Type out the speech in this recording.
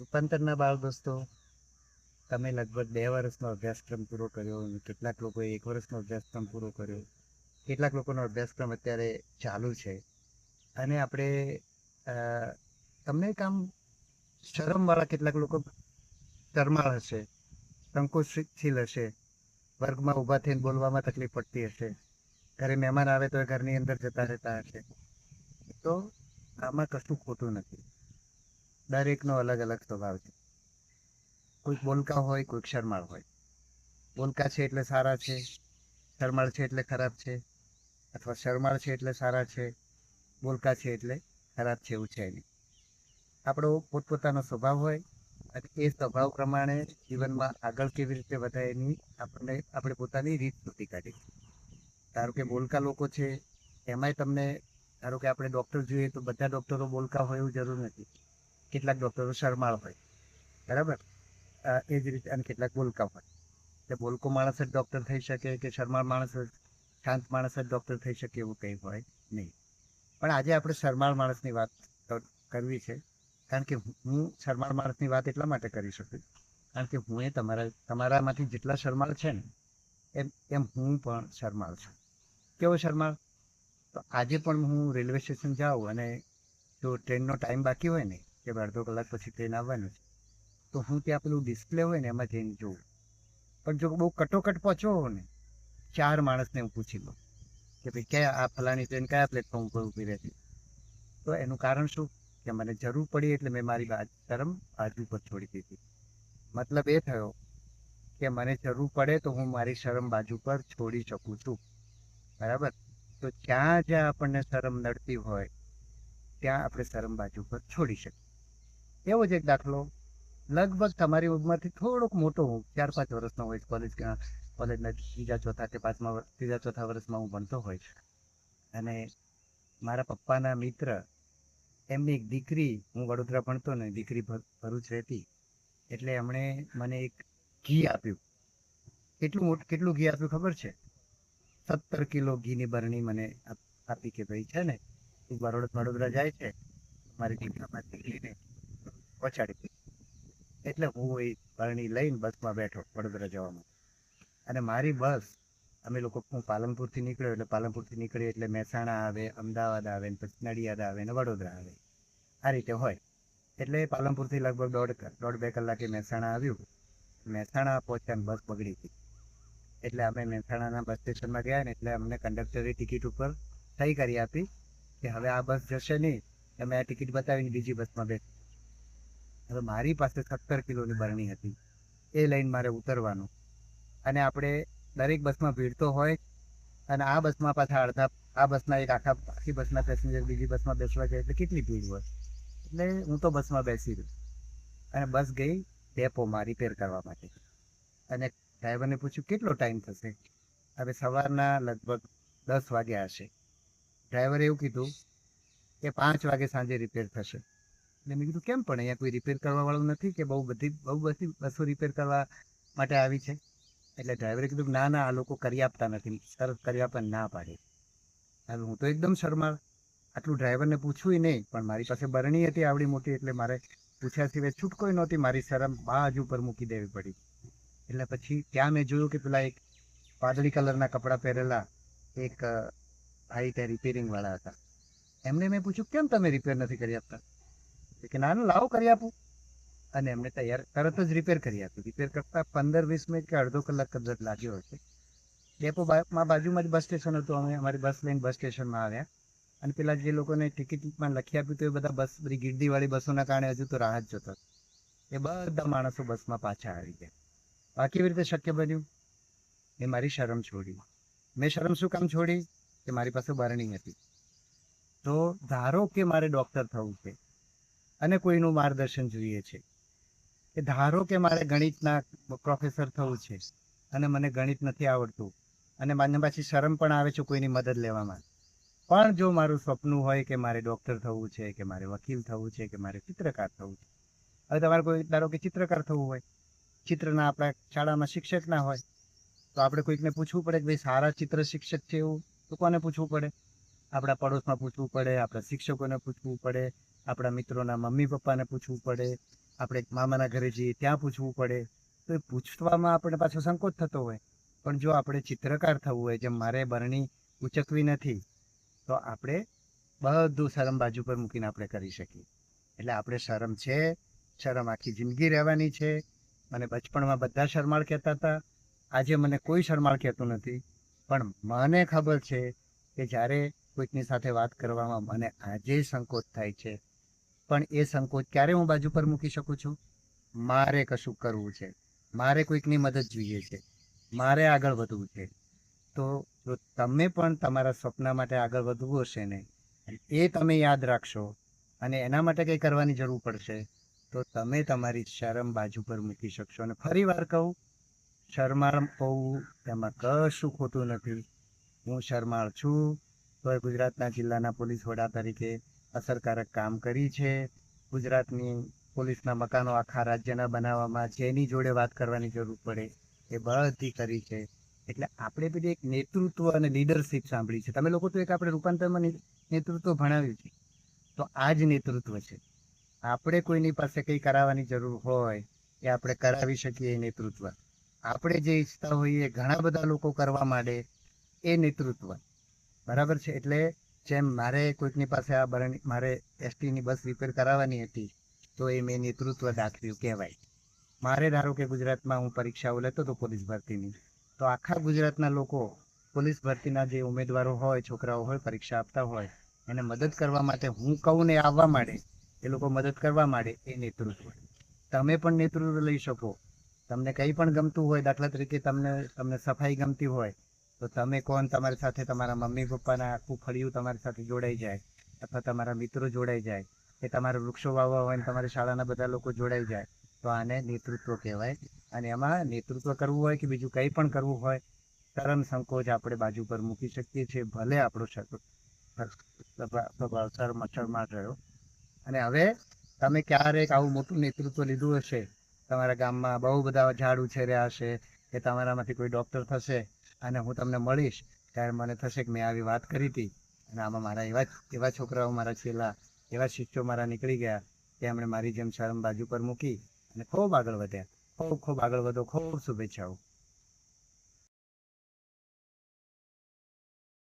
રૂપાંતરના બાળ દોસ્તો, તમે લગભગ 2 વર્ષનો અભ્યાસક્રમ પૂરો કર્યો, કેટલાક લોકોએ 1 વર્ષનો અભ્યાસક્રમ પૂરો કર્યો, કેટલાક લોકોનો અભ્યાસક્રમ અત્યારે ચાલુ છે. અને આપણે તમને કામ શરમવાળા કેટલાક લોકો શરમાળ હશે, સંકોચશીલ હશે, વર્ગમાં ઊભા થઈને બોલવામાં તકલીફ પડતી હશે, ઘરે મહેમાન આવે તો એ ઘરની અંદર જતા રહેતા હશે. તો આમાં કશું ખોટું નથી. દરેકનો અલગ અલગ સ્વભાવ છે. કોઈક બોલકા હોય, કોઈક શરમાળ હોય. બોલકા છે એટલે સારા છે, શરમાળ છે એટલે ખરાબ છે, અથવા શરમાળ છે એટલે સારા છે, બોલકા છે એટલે ખરાબ છે, એવું છે નહીં. આપણો પોતપોતાનો સ્વભાવ હોય અને એ સ્વભાવ પ્રમાણે જીવનમાં આગળ કેવી રીતે વધાય એની આપણે પોતાની રીત શોધી કાઢી. ધારો કે બોલકા લોકો છે, એમાંય તમને ધારો કે આપણે ડૉક્ટર જોઈએ તો બધા ડૉક્ટરો બોલકા હોય એવું જરૂર નથી. કેટલાક ડૉક્ટરો શરમાળ હોય, બરાબર. એ જ રીતે અને કેટલાક બોલકા હોય. એટલે બોલકો માણસ જ ડૉક્ટર થઈ શકે કે શરમાળ માણસ જ, શાંત માણસ જ ડૉક્ટર થઈ શકે એવું કંઈ હોય નહીં. પણ આજે આપણે શરમાળ માણસની વાત કરવી છે, કારણ કે હું શરમાળ માણસની વાત એટલા માટે કરી શકું કારણ કે હું તમારામાંથી જેટલા શરમાળ છે ને એમ હું પણ શરમાળ છું. કેવો શરમાળ? તો આજે પણ હું રેલવે સ્ટેશન જાઉં અને જો ટ્રેનનો ટાઈમ બાકી હોય ને કે અડધો કલાક પછી ટ્રેન આવવાનું છે, તો હું ત્યાં પેલું ડિસ્પ્લે હોય ને એમાં જઈને જોઉં. પણ જો બહુ કટોકટ પહોંચ્યો હો ને, 4 માણસને હું પૂછી લઉં કે ભાઈ કયા આ ફલાણી ટ્રેન કયા પ્લેટફોર્મ ઉપર ઊભી રહેતી. તો એનું કારણ શું કે મને જરૂર પડી એટલે મેં મારી શરમ બાજુ પર છોડી દીધી. મતલબ એ થયો કે મને જરૂર પડે તો હું મારી શરમ બાજુ પર છોડી શકું છું, બરાબર. તો જ્યાં જ્યાં આપણને શરમ નડતી હોય ત્યાં આપણે શરમ બાજુ પર છોડી શકીએ. એવો જ એક દાખલો, લગભગ તમારી ઉંમરથી થોડોક મોટો હું 4-5 વર્ષનો હોય, કોલેજના ત્રીજા ચોથા વર્ષમાં હું ભણતો હોઈશ. અને મારા પપ્પાના મિત્ર, એમની એક દીકરી, હું વડોદરા ભણતો ને દીકરી ભરૂચ રહેતી, એટલે એમણે મને એક ઘી આપ્યું. કેટલું ઘી આપ્યું ખબર છે? 17 કિલો ઘીની બરણી મને આપી કે ભાઈ છે ને તું વડોદરા જાય છે, મારી દીકરીને પહોંચાડી. એટલે હું એ બરણી લઈને બસમાં બેઠો વડોદરા જવામાં. અને મારી બસ, અમે લોકો, હું પાલનપુરથી નીકળ્યો એટલે પાલનપુરથી નીકળીએ એટલે મહેસાણા આવે, અમદાવાદ આવે, પછી નડિયાદ આવે ને વડોદરા આવે, આ રીતે હોય. એટલે પાલનપુરથી લગભગ દોઢ 2 કલાકે મહેસાણા આવ્યું. મહેસાણા પહોંચ્યા બસ બગડી હતી. એટલે અમે મહેસાણાના બસ સ્ટેશનમાં ગયા ને એટલે અમને કંડક્ટરે ટિકિટ ઉપર સહી કરી આપી કે હવે આ બસ જશે નહીં. અમે આ ટિકિટ બતાવીને બીજી બસમાં બેઠ. હવે મારી પાસે 17 કિલોની બરણી હતી, એ લઈને મારે ઉતરવાનું. અને આપણે દરેક બસમાં ભીડ તો હોય, અને આ બસમાં પાછા આ બસના આખી બસના પેસેન્જર બીજી બસમાં બેસવા જાય એટલે કેટલી ભીડ હોય. એટલે હું તો બસમાં બેસી રહ્યો અને બસ ગઈ ડેપોમાં રિપેર કરવા માટે. અને ડ્રાઈવરને પૂછ્યું કેટલો ટાઈમ થશે. હવે સવારના લગભગ 10 વાગ્યા હશે. ડ્રાઈવરે એવું કીધું કે 5 વાગે સાંજે રિપેર થશે. એટલે મેં કીધું કેમ, પણ અહીંયા કોઈ રિપેર કરવાવાળું નથી કે બહુ બધી બસો રિપેર કરવા માટે આવી છે? એટલે ડ્રાઈવરે કીધું ના ના, આ લોકો કરી આપતા નથી, સરસ કરી આપવા ના પાડે. હવે હું તો એકદમ શરમાળ, આટલું ડ્રાઈવરને પૂછવું નહીં, પણ મારી પાસે બરણી હતી આવડી મોટી, એટલે મારે પૂછ્યા સિવાય છૂટકો નહોતી, મારી શરમ બાજુ પર મૂકી દેવી પડી. એટલે પછી ત્યાં મેં જોયું કે પેલા એક વાદળી કલરના કપડાં પહેરેલા એક ભાઈ ત્યાં રિપેરિંગવાળા હતા. એમને મેં પૂછ્યું કેમ તમે રિપેર નથી કરી આપતા? કે ના ના, લાવો કરી આપું. અને એમને તરત જ રિપેર કરી આપ્યું. રિપેર કરતા 15-20 મિનિટ કે અડધો કલાક કદાચ લાગ્યો હશે. ડેપોમાં બાજુમાં જ બસ સ્ટેશન હતું. અમે અમારી બસ લઈને બસ સ્ટેશનમાં આવ્યા અને પેલા જે લોકોને ટિકિટમાં લખી આપ્યું તો એ બધા બધી ગીર્દીવાળી બસોના કારણે હજુ તો રાહ જ જોતા. એ બધા માણસો બસમાં પાછા આવી ગયા. આ કેવી રીતે શક્ય બન્યું? એ મારી શરમ છોડી. મેં શરમ શું કામ છોડી? કે મારી પાસે બરણી હતી. તો ધારો કે મારે ડૉક્ટર થવું છે અને કોઈનું માર્ગદર્શન જોઈએ છે, કે ધારો કે મારે ગણિતના પ્રોફેસર થવું છે અને મને ગણિત નથી આવડતું અને મને પાછી શરમ પણ આવે છે કોઈની મદદ લેવામાં. પણ જો મારું સપનું હોય કે મારે ડૉક્ટર થવું છે, કે મારે વકીલ થવું છે, કે મારે ચિત્રકાર થવું છે. હવે તમારે કોઈ ધારો કે ચિત્રકાર થવું હોય, ચિત્રના આપણા શાળામાં શિક્ષક ના હોય, તો આપણે કોઈકને પૂછવું પડે કે ભાઈ સારા ચિત્ર શિક્ષક છે એવું, તો કોને પૂછવું પડે? આપણા પડોશમાં પૂછવું પડે, આપણા શિક્ષકોને પૂછવું પડે, આપણા મિત્રોના મમ્મી પપ્પાને પૂછવું પડે, આપણે મામાના ઘરે જઈએ ત્યાં પૂછવું પડે, તો એ પૂછવામાં આપણે પાછો સંકોચ થતો હોય. પણ જો આપણે ચિત્રકાર થવું હોય, જેમ મારે બરણી ઉચકવી નથી, તો આપણે બધું શરમ બાજુ પર મૂકીને આપણે કરી શકીએ. એટલે આપણે શરમ છે, શરમ આખી જિંદગી રહેવાની છે. મને બચપણમાં બધા શરમાળ કહેતા હતા, આજે મને કોઈ શરમાળ કહેતું નથી. પણ મને ખબર છે કે જ્યારે કોઈકની સાથે વાત કરવામાં મને આજે સંકોચ થાય છે, પણ એ સંકોચ ક્યારે હું બાજુ પર મૂકી શકું છું? મારે કશું કરવું છે, મારે કોઈકની મદદ જોઈએ છે, મારે આગળ વધવું છે. તો જો તમે પણ તમારા સપના માટે આગળ વધવું હશે ને, એ તમે યાદ રાખશો અને એના માટે કંઈ કરવાની જરૂર પડશે, તો તમે તમારી શરમ બાજુ પર મૂકી શકશો. અને ફરી વાર કહું, શરમાળ હોવું એમાં કશું ખોટું નથી. હું શરમાળ છું, તોય ગુજરાતના જિલ્લાના પોલીસ વડા તરીકે અસરકારક કામ કરી છે. ગુજરાતની પોલીસના મકાનો આખા રાજ્યના બનાવવામાં જેની જોડે વાત કરવાની જરૂર પડે એ બધી કરી છે. એટલે આપણે પેલી એક નેતૃત્વ અને લીડરશીપ સાંભળી છે. તમે લોકો તો એક આપણે રૂપાંતરમાં નેતૃત્વ ભણાવ્યું છે, તો આ જ નેતૃત્વ છે. આપણે કોઈની પાસે કંઈ કરાવવાની જરૂર હોય એ આપણે કરાવી શકીએ. એ નેતૃત્વ આપણે જે ઈચ્છતા હોઈએ ઘણા બધા લોકો કરવા માંડે, એ નેતૃત્વ. બરાબર છે. એટલે જેમ મારે કોઈકની પાસે મારે એસટીની બસ રિપેર કરાવવાની હતી, તો એ મેં નેતૃત્વ દાખવ્યું કહેવાય. મારે ધારો કે ગુજરાતમાં હું પરીક્ષાઓ લેતો હતો પોલીસ ભરતીની, તો આખા ગુજરાતના લોકો પોલીસ ભરતીના જે ઉમેદવારો હોય, છોકરાઓ હોય, પરીક્ષા આપતા હોય, એને મદદ કરવા માટે હું કહું ને આવવા માંડે, એ લોકો મદદ કરવા માંડે, એ નેતૃત્વ. તમે પણ નેતૃત્વ લઈ શકો. તમને કંઈ પણ ગમતું હોય, દાખલા તરીકે તમને સફાઈ ગમતી હોય, તો તમે કોણ, તમારી સાથે તમારા મમ્મી પપ્પાના આખું ફળિયું તમારી સાથે જોડાઈ જાય, અથવા તમારા મિત્રો જોડાઈ જાય, કે તમારે વૃક્ષો વાવવા હોય ને તમારી શાળાના બધા લોકો જોડાઈ જાય, તો આને નેતૃત્વ કહેવાય. અને એમાં નેતૃત્વ કરવું હોય કે બીજું કંઈ પણ કરવું હોય, શરમ સંકોચ આપણે બાજુ પર મૂકી શકીએ છીએ. ભલે આપણો શરમાળ રહ્યો. અને હવે તમે ક્યારેક આવું મોટું નેતૃત્વ લીધું હશે, તમારા ગામમાં બહુ બધા ઝાડ ઉછેર્યા હશે, કે તમારામાંથી કોઈ ડૉક્ટર થશે અને હું તમને મળીશ, ત્યારે મને થશે કે મેં આવી વાત કરી હતી, અને આમાં મારા એવા છોકરાઓ મારા છેલ્લા એવા શિષ્યો મારા નીકળી ગયા કે એમણે મારી જેમ શરમ બાજુ પર મૂકી અને ખૂબ આગળ વધ્યા. ખૂબ ખૂબ આગળ વધો. ખૂબ શુભેચ્છાઓ.